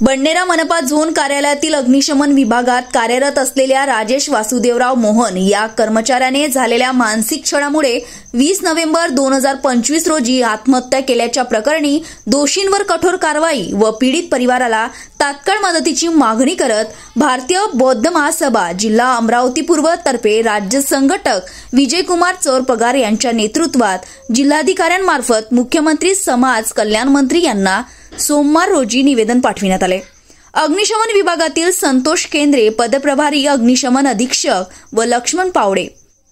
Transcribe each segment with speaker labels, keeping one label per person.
Speaker 1: बडनेरा मनपा झोन कार्यालयातील अग्निशमन विभागात कार्यरत असलेल्या राजेश वासुदेवराव मोहन या कर्मचाऱ्याने झालेल्या मानसिक छळामुळे 20 नोव्हेंबर 2025 रोजी आत्महत्या केल्याच्या प्रकरणी दोषींवर कठोर कारवाई व पीडित परिवाराला तात्काळ मदतीची मागणी करत भारतीय बौद्ध महासभा जिल्हा अमरावती पूर्व तर्फे राज्य संघटक विजयकुमार चोरपगार यांच्या नेतृत्वात जिल्हाधिकाऱ्यांमार्फत मुख्यमंत्री समाज कल्याण मंत्री यांना सोमवार रोजी निवेदन पाठविण्यात आले। अग्निशमन विभागातील संतोष केंद्रे पदप्रभारी अग्निशमन अधीक्षक व लक्ष्मण पावडे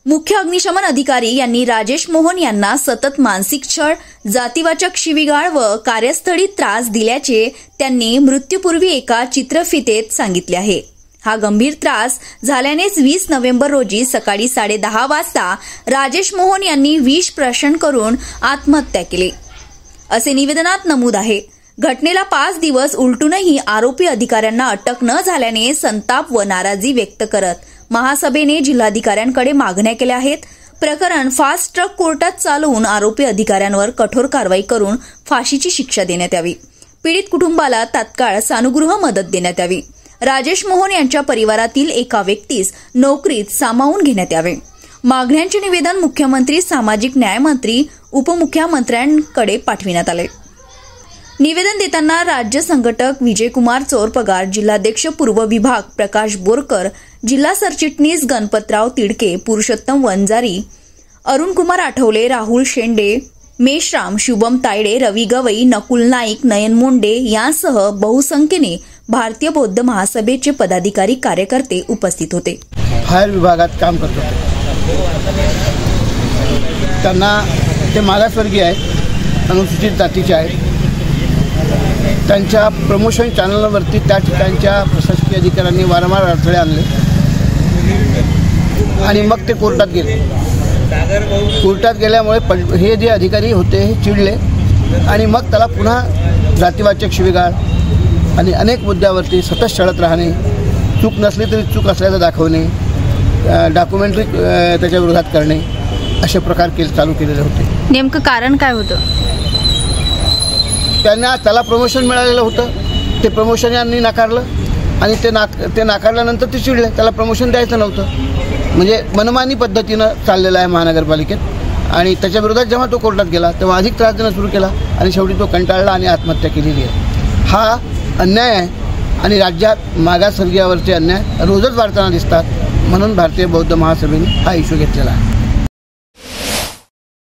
Speaker 1: मुख्य अग्निशमन अधिकारी यांनी राजेश मोहन यांना सतत मानसिक छळ, जातीवाचक शिवीगाळ व कार्यस्थळी त्रास दिल्याचे त्यांनी मृत्यूपूर्वी एका चित्रफितीत सांगितले आहे। हा गंभीर त्रास झाल्यानेच 20 नोव्हेंबर रोजी सकाळी 10:30 वाजता राजेश मोहन यांनी विष प्राशन करून आत्महत्या केली असे निवेदनात नमूद आहे। घटनेला 5 दिवस उलटूनही आरोपी अधिकाऱ्यांना अटक न झाल्याने संताप व नाराजी व्यक्त करत महासभेने जिल्हाधिकाऱ्यांकडे मागण्या केल्या आहेत। प्रकरण फास्ट ट्रॅक कोर्टात चालवून आरोपी अधिकाऱ्यांवर कठोर कारवाई करून फाशीची शिक्षा देण्यात यावी। पीडित कुटुंबाला तात्काळ सानुग्रह मदत देण्यात यावी। राजेश मोहन यांच्या परिवारातील एका व्यक्तीस नोकरीत सामावून घेण्यात यावे। मागण्यांचे निवेदन मुख्यमंत्री, सामाजिक न्याय मंत्री, उपमुख्यमंत्र्यांकडे पाठविण्यात आले। निवेदन देताना राज्य संघटक विजयकुमार चोरपगार, जिल्हाध्यक्ष पूर्व विभाग प्रकाश बोरकर, जिल्हा सरचिटणीस गणपतराव तिडके, पुरुषोत्तम वंजारी, अरुणकुमार आठवले, राहुल शेंडे, मेश्राम, शुभम तायडे, रवी गवई, नकुल नाईक, नयन मुंडे यांसह बहुसंख्येने भारतीय बौद्ध महासभेचे पदाधिकारी, कार्यकर्ते उपस्थित होते।
Speaker 2: फायर विभागात काम करत होते। त्यांना ते मागासवर्गीय आहेत, अनुसूचित जातीचे आहेत। त्यांच्या प्रमोशन चॅनलवरती त्या ठिकाणच्या प्रशासकीय अधिकाऱ्यांनी वारंवार अडथळे आणले आणि मग ते कोर्टात गेले। कोर्टात गेल्यामुळे हे जे अधिकारी होते हे चिडले आणि मग त्याला पुन्हा जातीवाचक शिवीगाळ आणि अनेक मुद्द्यावरती सतत छळत राहणे, चूक नसली तरी चूक असल्याचं दाखवणे, डॉक्युमेंटरी त्याच्या विरोधात करणे असे प्रकार चालू केलेले होते।
Speaker 1: नेमकं कारण काय होतं?
Speaker 2: त्याला प्रमोशन मिळालेलं होतं, ते प्रमोशन यांनी नाकारलं आणि ते नाकारल्यानंतर ते चिडले, त्याला प्रमोशन द्यायचं नव्हतं। म्हणजे मनमानी पद्धतीनं चाललेलं आहे महानगरपालिकेत आणि त्याच्या विरोधात जेव्हा तो कोर्टात गेला तेव्हा अधिक त्रास देणं सुरू केला आणि शेवटी तो कंटाळला आणि आत्महत्या केलेली आहे। हा अन्याय आहे आणि राज्यात मागासवर्गीयावरचे अन्याय रोजच वाढताना दिसतात, म्हणून भारतीय बौद्ध महासभेने हा इश्यू घेतलेला आहे।